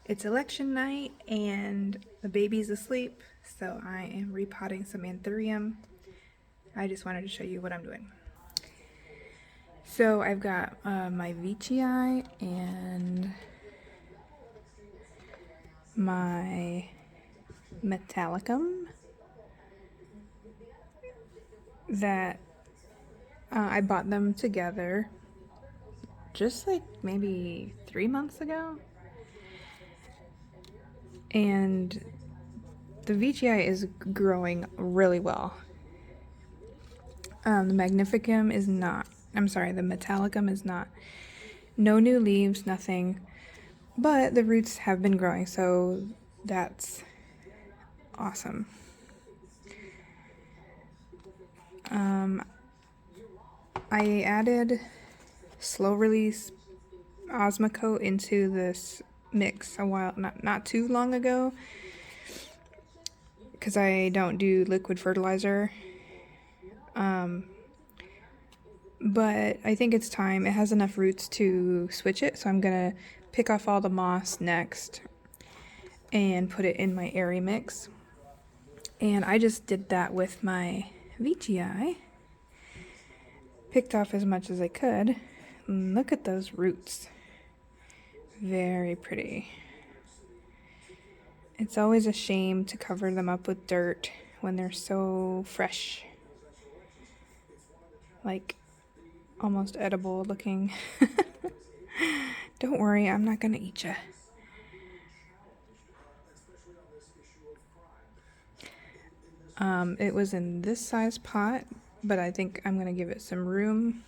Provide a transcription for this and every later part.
It's election night and the baby's asleep, so I am repotting some Anthurium. I just wanted to show you what I'm doing. So I've got my Veitchii and my Metallicum that I bought them together just like maybe 3 months ago. And the Veitchii is growing really well. The Magnificum is not. I'm sorry, the Metallicum is not. No new leaves, nothing. But the roots have been growing, so that's awesome. I added slow release Osmocote into this mix a while, not too long ago, because I don't do liquid fertilizer. But I think it's time. It has enough roots to switch it, so I'm gonna pick off all the moss next and put it in my airy mix. And I just did that with my Veitchii. Picked off as much as I could. And look at those roots. Very pretty. It's always a shame to cover them up with dirt when they're so fresh. Like almost edible looking. Don't worry, I'm not gonna eat you. It was in this size pot, but I think I'm gonna give it some room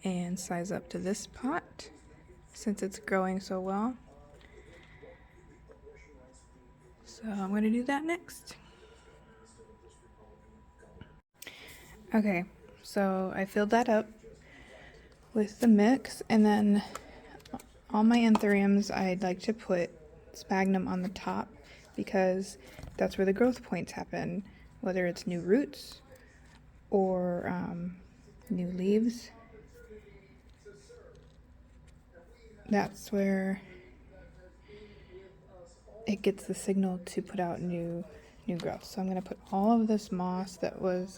and size up to this pot since it's growing so well. So I'm going to do that next. Okay, so I filled that up with the mix, and then all my anthuriums I'd like to put sphagnum on the top because that's where the growth points happen, whether it's new roots or new leaves. That's where it gets the signal to put out new growth. So I'm going to put all of this moss that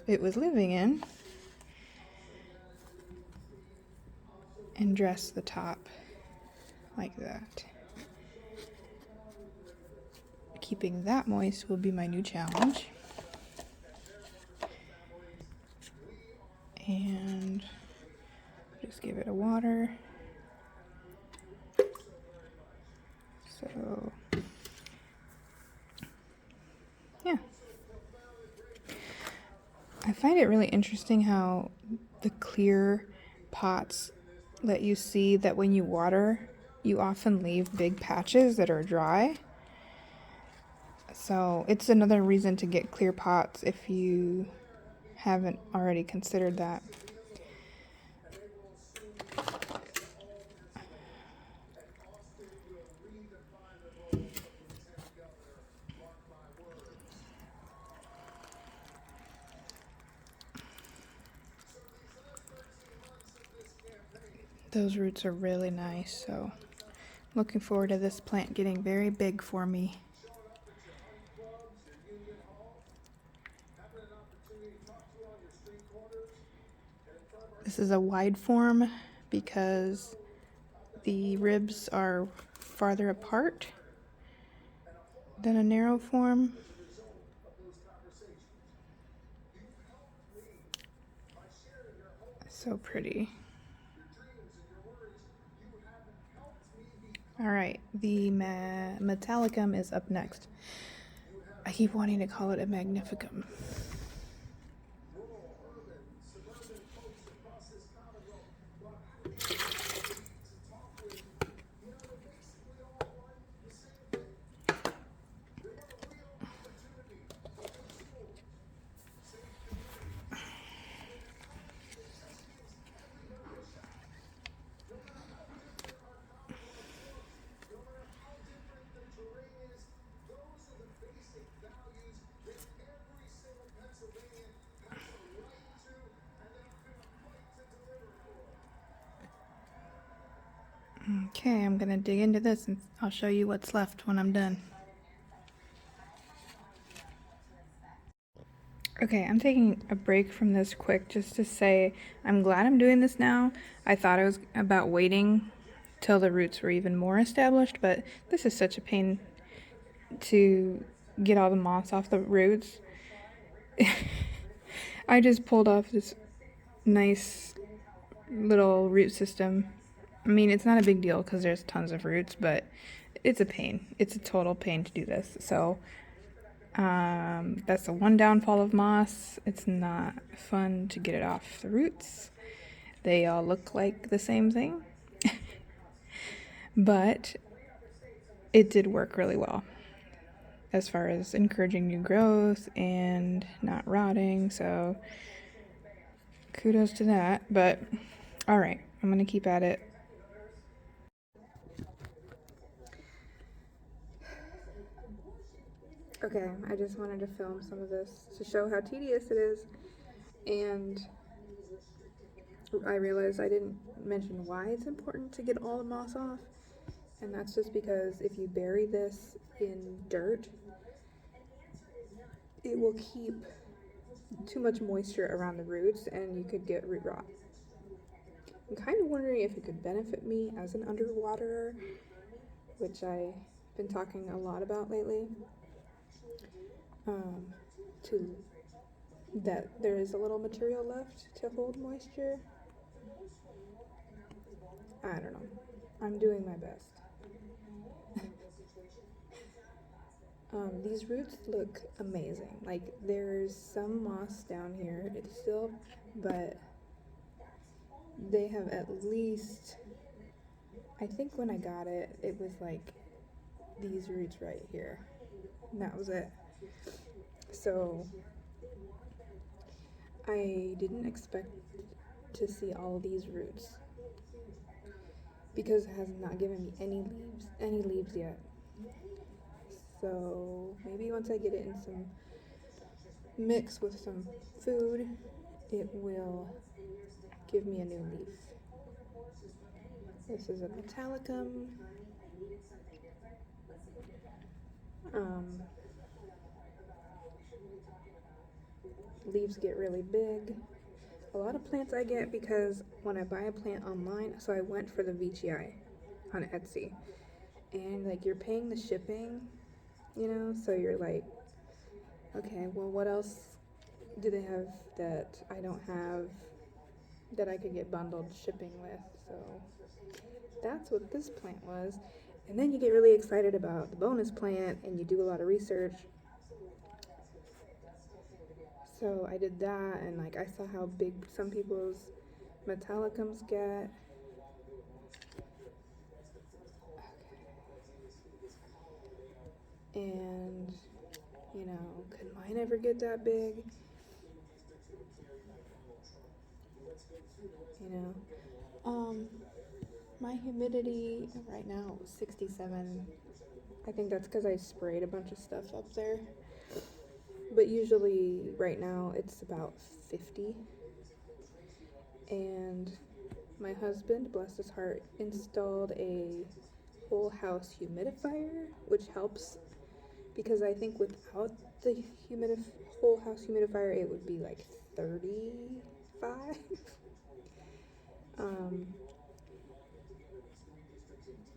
it was living in and dress the top like that. Keeping that moist will be my new challenge. And just give it a water. So yeah. I find it really interesting how the clear pots let you see that when you water, you often leave big patches that are dry. So it's another reason to get clear pots if you haven't already considered that. Those roots are really nice, so looking forward to this plant getting very big for me. This is a wide form because the ribs are farther apart than a narrow form. So pretty. Alright, the Metallicum is up next. I keep wanting to call it a Magnificum. Okay, I'm gonna dig into this and I'll show you what's left when I'm done. Okay, I'm taking a break from this quick just to say I'm glad I'm doing this now. I thought I was about waiting till the roots were even more established, but this is such a pain to get all the moss off the roots. I just pulled off this nice little root system. I mean, it's not a big deal because there's tons of roots, but it's a pain. It's a total pain to do this. So that's the one downfall of moss. It's not fun to get it off the roots. They all look like the same thing, but it did work really well as far as encouraging new growth and not rotting. So kudos to that. But all right, I'm gonna keep at it. Okay, I just wanted to film some of this to show how tedious it is, and I realized I didn't mention why it's important to get all the moss off, and that's just because if you bury this in dirt, it will keep too much moisture around the roots and you could get root rot. I'm kind of wondering if it could benefit me as an underwaterer, which I've been talking a lot about lately, to that there is a little material left to hold moisture. I don't know. I'm doing my best. These roots look amazing. Like, there's some moss down here, it's still, but they have at least, I think when I got it, it was like these roots right here. And that was it. So I didn't expect to see all these roots because it has not given me any leaves yet. So maybe once I get it in some mix with some food, it will give me a new leaf. This is a Metallicum. Leaves get really big. A lot of plants I get because when I buy a plant online, so I went for the Veitchii on Etsy, and like you're paying the shipping, you know, so you're like, okay, well, what else do they have that I don't have that I could get bundled shipping with? So that's what this plant was. And then you get really excited about the bonus plant and you do a lot of research. So I did that, and like I saw how big some people's Metallicums get. And you know, could mine ever get that big? You know, my humidity right now is 67. I think that's because I sprayed a bunch of stuff up there. But usually right now it's about 50. And my husband, bless his heart, installed a whole house humidifier, which helps because I think without the whole house humidifier it would be like 35.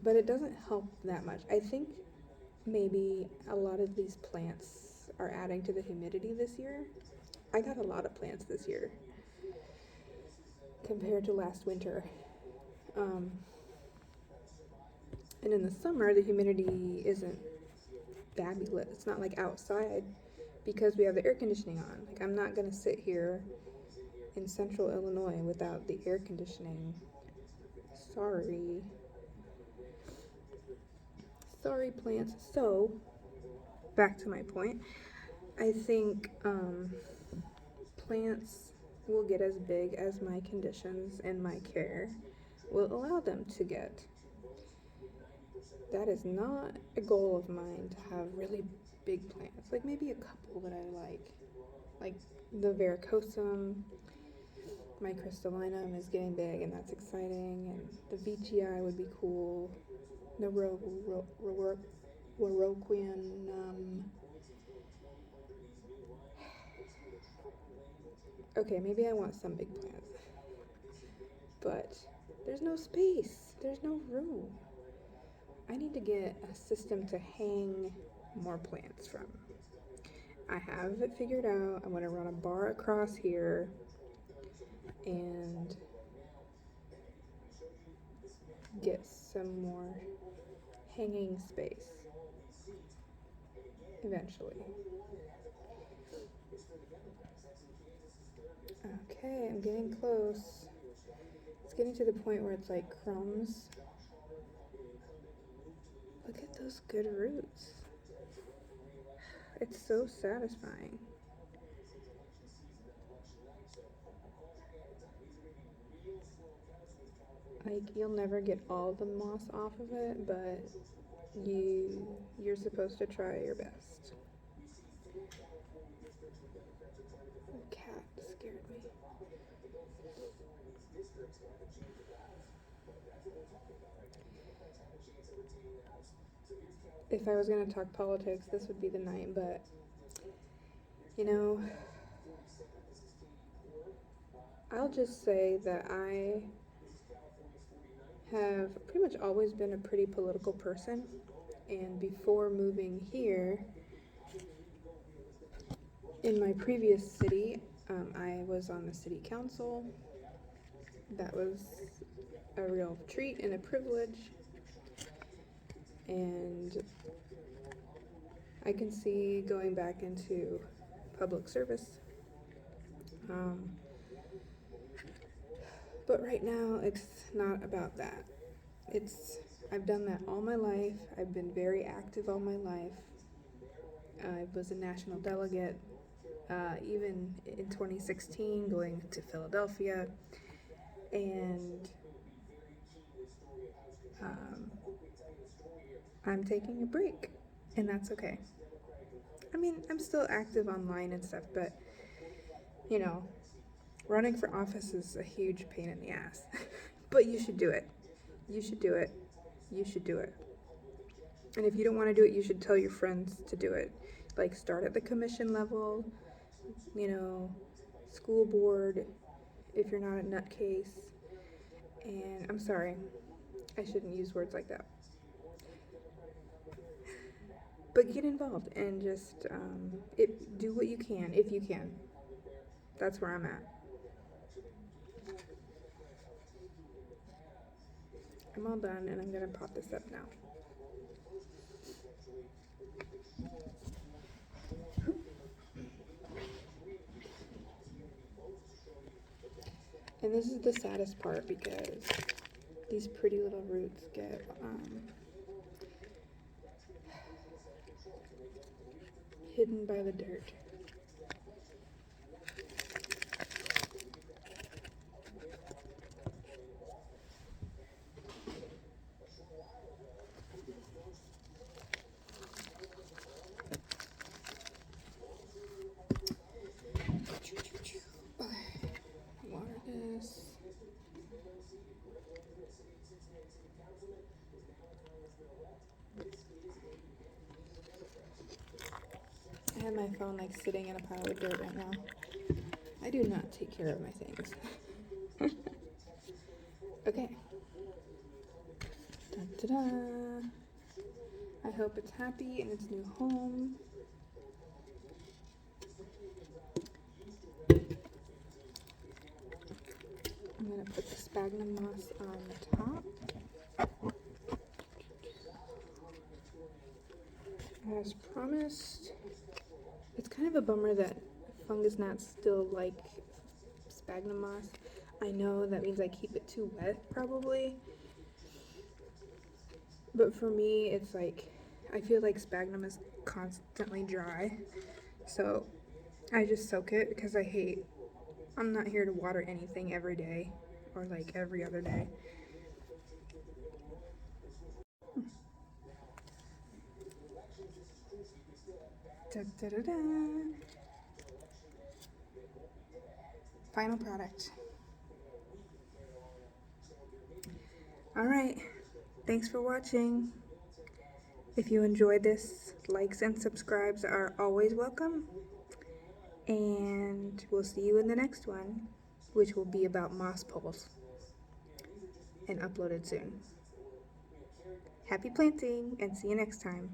But it doesn't help that much. I think maybe a lot of these plants are adding to the humidity this year. I got a lot of plants this year compared to last winter. And in the summer, the humidity isn't fabulous. It's not like outside because we have the air conditioning on. Like, I'm not going to sit here in central Illinois without the air conditioning. Sorry. Sorry, plants. So, back to my point. I think plants will get as big as my conditions and my care will allow them to get. That is not a goal of mine to have really big plants. Like maybe a couple that I like the varicosum, my crystallinum is getting big, and that's exciting, and the Veitchii would be cool. The Waroquian. Okay, maybe I want some big plants, but there's no space. There's no room. I need to get a system to hang more plants from. I have it figured out. I'm gonna run a bar across here and get some more hanging space eventually. Okay, I'm getting close. It's getting to the point where it's like crumbs. Look at those good roots. It's so satisfying. Like, you'll never get all the moss off of it, but you're supposed to try your best. The cat scared me. If I was gonna talk politics, this would be the night, but you know, I'll just say that I have pretty much always been a pretty political person, and before moving here, in my previous city, I was on the city council. That was a real treat and a privilege, and I can see going back into public service. But right now, it's not about that. I've done that all my life. I've been very active all my life. I was a national delegate, even in 2016, going to Philadelphia, and I'm taking a break, and that's okay. I mean, I'm still active online and stuff, but you know, running for office is a huge pain in the ass. But you should do it. You should do it. You should do it. And if you don't want to do it, you should tell your friends to do it. Like, start at the commission level, you know, school board, if you're not a nutcase. And I'm sorry, I shouldn't use words like that. But get involved and just do what you can, if you can. That's where I'm at. I'm all done, and I'm gonna pot this up now. And this is the saddest part because these pretty little roots get hidden by the dirt. Water this. I have my phone like sitting in a pile of dirt right now. I do not take care of my things. Okay. Da-da-da. I hope it's happy in its new home. I'm gonna put the sphagnum moss on the top. As promised. It's kind of a bummer that fungus gnats still like sphagnum moss. I know that means I keep it too wet, probably. But for me, it's like, I feel like sphagnum is constantly dry. So I just soak it because I'm not here to water anything every day or like every other day. Da-da-da-da. Final product. Alright, thanks for watching. If you enjoyed this, likes and subscribes are always welcome. And we'll see you in the next one, which will be about moss poles and uploaded soon. Happy planting and see you next time.